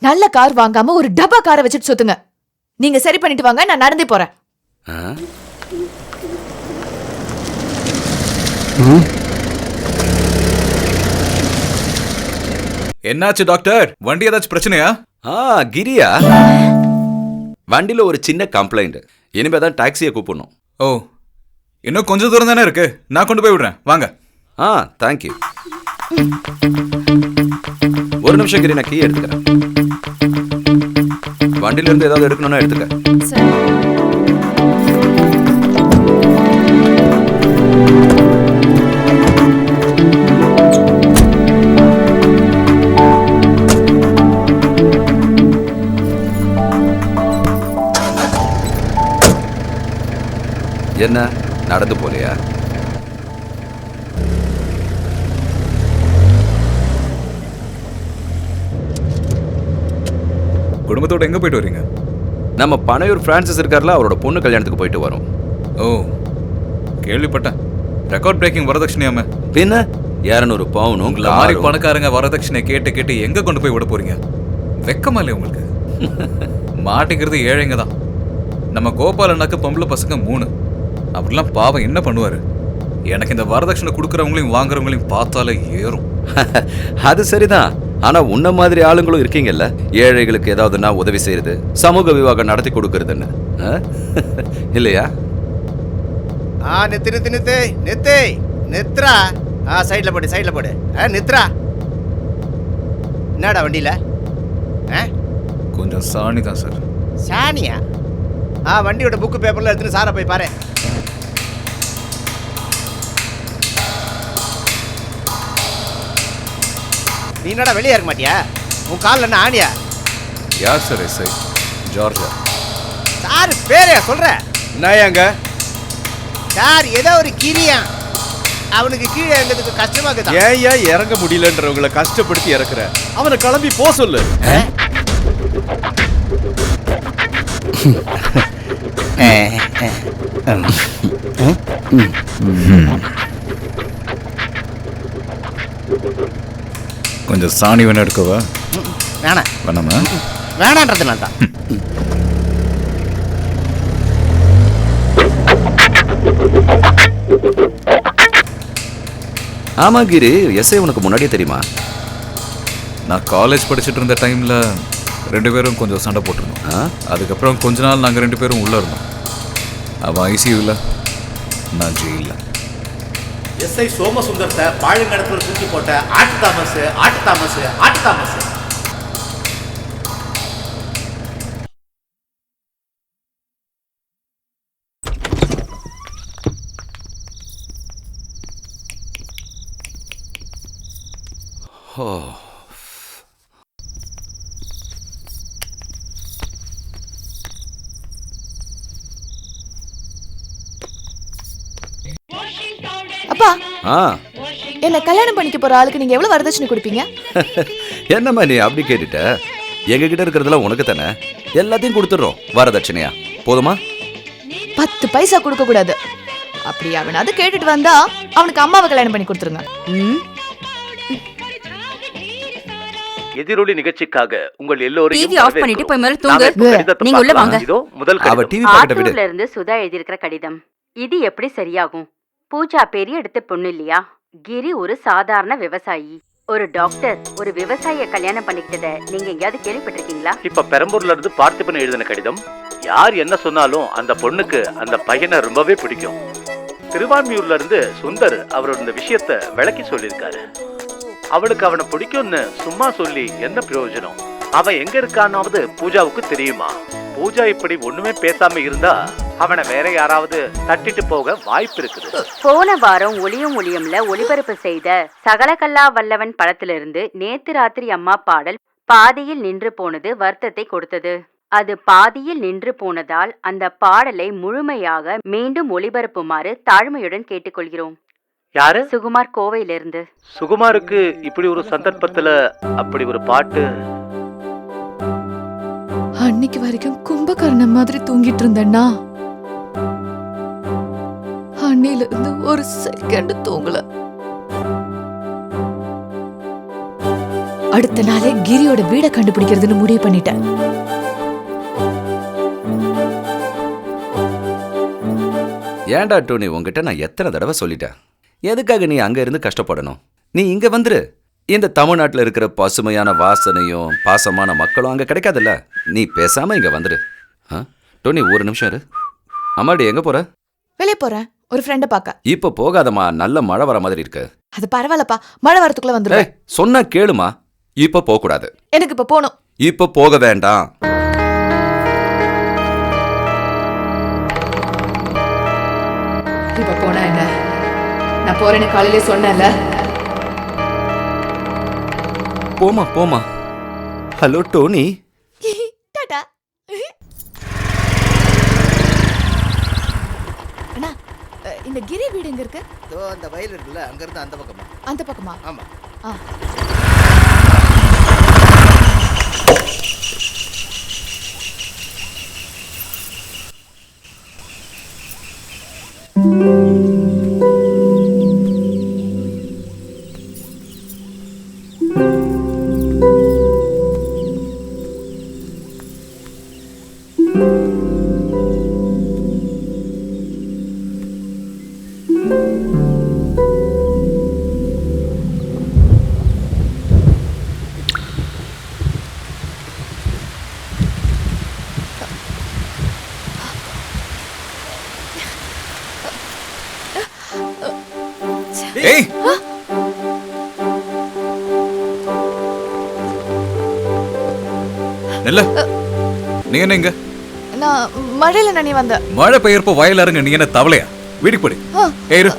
நல்ல கார் வாங்காம ஒரு டப்பா காரை வச்சுட்டு சுத்துங்க. நீங்க சரி பண்ணிட்டு வாங்க, நான் நடந்தே போறேன். என்னாச்சு டாக்டர்? வண்டி ஏதாச்சும் பிரச்சனையா? கிரியா, வண்டியில ஒரு சின்ன கம்ப்ளைண்ட். இனிமே தான் டாக்ஸியை கூப்பிடணும். ஓ, இன்னும் கொஞ்சம் தூரம் தானே இருக்கு. நான் கொண்டு போய் விடுறேன், வாங்க. தேங்க்யூ. ஒரு நிமிஷம் கிரி, நான் கீ எடுத்துக்கிறேன். வண்டியில இருந்து ஏதாவது எடுக்கணும்னா எடுத்துக்க. என்ன நடந்து போறியா? குடும்பத்தோட எங்க போயிட்டு வரீங்க? நம்ம பனையூர் பிரான்சிஸ் இருக்கார்ல, அவரோட பொண்ணு கல்யாணத்துக்கு போயிட்டு வரோம். ஓ, கேள்விப்பட்டேன். ரெக்கார்ட் பிரேக்கிங் வரதட்சணையாம. பின்ன 200 பவுன். உங்களை மாதிரி பணக்காரங்க வரதட்சணை கேட்டு கேட்டு எங்க கொண்டு போய் விட போறீங்க? வெக்கமா இல்லையா உங்களுக்கு? மாட்டிக்கிறது ஏழைங்க தான். நம்ம கோபாலனாக்கு பொம்பளை பசங்க 3. அப்படிலாம் பாவம் என்ன பண்ணுவாரு? எனக்கு இந்த வரதட்சணை கொடுக்கறவங்களையும் வாங்குறவங்களையும் பார்த்தாலே ஏறும். அது சரிதான். ஆனா உன்ன மாதிரி ஆளுங்களும் இருக்கீங்கல்ல, ஏழைகளுக்கு ஏதாவதுன்னா உதவி செய்யறது, சமூக விவாகம் நடத்தி கொடுக்கறதுன்னு, இல்லையா? நித்ரா. சைட்ல போடு. நித்ரா, என்னடா வண்டியில? கொஞ்சம் சாணி தான் சார். சாணியா? வண்டியோட புக்கு பேப்பர்ல எடுத்துன்னு சாரை போய் பாரு. நீ என்னடா வெளியே இருக்க மாட்டியா? உன் காலில் என்ன ஆணியா? யார் சார்? எஸ்ஐ ஜார்ஜா. சார் பேரையா சொல்ற? என்னங்க சார் ஏதோ ஒரு கிரியா, அவனுக்கு கீழே இறங்கிறதுக்கு கஷ்டமா இருக்குதா? ஏன் இறங்க முடியலன்றவங்களை கஷ்டப்படுத்தி இறக்குற? அவனை கிளம்பி போ சொல்லு. கொஞ்சம் சாணி வேணா எடுக்கவா? வேணாமா? வேணான்றதுனால தான். ஆமா கிரி, எஸ்ஐ உனக்கு முன்னாடியே தெரியுமா? நான் காலேஜ் படிச்சுட்டு இருந்த டைம்ல 2 பேரும் கொஞ்சம் சண்டை போட்டிருந்தோம். அதுக்கப்புறம் கொஞ்ச நாள் நாங்கள் 2 பேரும் உள்ள இருந்தோம். அவன் ஐசியூவில், நான் ஜெயிலில். எஸ்ஐ சோமசுந்தரத்தை பாழுங்கடத்தில் தூக்கி போட்ட ஆட்டு தாமஸ். அப்பா, என்ன கல்யாணம் பண்ணிக்க போற ஆளுக்கு நீங்க எவ்வளவு வரதட்சணை கொடுப்பீங்க? என்னம்மா நீ அப்படி கேட்டுட்ட? எங்க கிட்ட இருக்கிறதுல உனக்கு தானே, எல்லாத்தையும் கொடுத்துடுறோம் வரதட்சணையா. போதுமா? 10 பைசா கொடுக்க கூடாது. அப்படி அவனாவது கேட்டுட்டு வந்தா அவனுக்கு அம்மாவை கல்யாணம் பண்ணி கொடுத்துருங்க. எதிரொலி நிகழ்ச்சிக்காக உங்கள் எல்லோரையும் டிவி ஆஃப் பண்ணிட்டு போய் மேல தூங்கு. நீங்க உள்ள வாங்க. இதோ முதல் அவ டிவி பாக்கட்ட விடு. ஆட்டோல இருந்து சுதா எழுதி இருக்கிற கடிதம். இது எப்படி சரியாகும்? பூஜா பெரிய எடுத்த பொண்ணு இல்லையா? கிரி ஒரு சாதாரண விவசாயி. ஒரு டாக்டர் ஒரு விவசாயிய கல்யாணம் பண்ணிக்கிட்டத நீங்க எங்கயாவது கேள்விப்பட்டிருக்கீங்களா? இப்ப பெரம்பூர்ல இருந்து பார்த்திபன் எழுதின கடிதம். யார் என்ன சொன்னாலும் அந்த பொண்ணுக்கு அந்த பையனை ரொம்பவே பிடிக்கும். திருவான்மியூர்ல இருந்து சுந்தர் அவரோட இந்த விஷயத்த விளக்கி சொல்லியிருக்காரு. அவளுக்கு அவனை பிடிக்கும்னு சும்மா சொல்லி என்ன பிரயோஜனம்? அவன் எங்க இருக்கானாவது பூஜாவுக்கு தெரியுமா? பூஜா இப்படி ஒண்ணுமே பேசாம இருந்தா அவனை வேற யாராவது தட்டிட்டு போக வாய்ப்பு இருக்குது. போன வாரம் ஒளியும் ஒளியும்ல ஒளிபரப்பு செய்த சகலகல்லா வல்லவன் படத்திலிருந்து நேத்து ராத்திரி அம்மா பாடல் பாதியில் நின்று போனது வருத்தத்தை கொடுத்தது. அது பாதியில் நின்று போனதால் அந்த பாடலை முழுமையாக மீண்டும் ஒளிபரப்புமாறு தாழ்மையுடன் கேட்டுக்கொள்கிறோம். யாரு? சுகுமார், கோவையிலிருந்து. சுகுமாருக்கு இப்படி ஒரு சந்தர்ப்பத்துல அப்படி ஒரு பாட்டு. அன்னைக்கு வரைக்கும் கும்பகர்ணன் மாதிரி தூங்கிட்டு இருந்தேன்னா அன்னையில இருந்து ஒரு செகண்ட் தூங்கல. அடுத்த நாளே கிரியோட வீட கண்டுபிடிக்கிறதுன்னு முடிவு பண்ணிட்டேன். ஏன்டா டோனி, உங்ககிட்ட நான் எத்தனை தடவை சொல்லிட்டேன், எதுக்காக நீ அங்க இருந்து கஷ்டப்படணும்? நீ இங்க வந்துரு. இந்த தமிழ்நாட்டுல இருக்கிற பசுமையான வாசனையும் பாசமான மக்களும் அங்க கிடைக்காதுல்ல. நீ பேசாம இங்க வந்துரு. டோனி, ஒரு நிமிஷம் இரு. அம்மாடி, எங்க போற? வெளியே போறேன், ஒரு ஃப்ரெண்ட பார்க்க. இப்ப போகாதம்மா, நல்ல மழை வர மாதிரி இருக்கு. அது பரவாயில்லப்பா, மழை வரதுக்குள்ள வந்துருவேன். சொன்னா கேளுமா, இப்ப போக கூடாது. எனக்கு இப்ப போகணும். இப்ப போக வேண்டாம். இப்ப போனா என்ன? நான் போறேன்னு காலையிலே சொன்னேன்ல. போமா போமா. ஹலோ டோனி. டாடா. அண்ணா, இந்த கிரி வீடு எங்க இருக்கு? அந்த வயல் இருக்குல்ல, அங்க இருந்து அந்த பக்கமா. அந்த பக்கமா? ஆமா. ஏய், நெல்ல, நீ என்ன இங்க? நான் மழையில நனி வந்தேன். மழை பெய்யறப்போ வயல் அருங்க, நீ என்ன தவளையா? வீட்டுக்கு போடு. ஏய் இரு.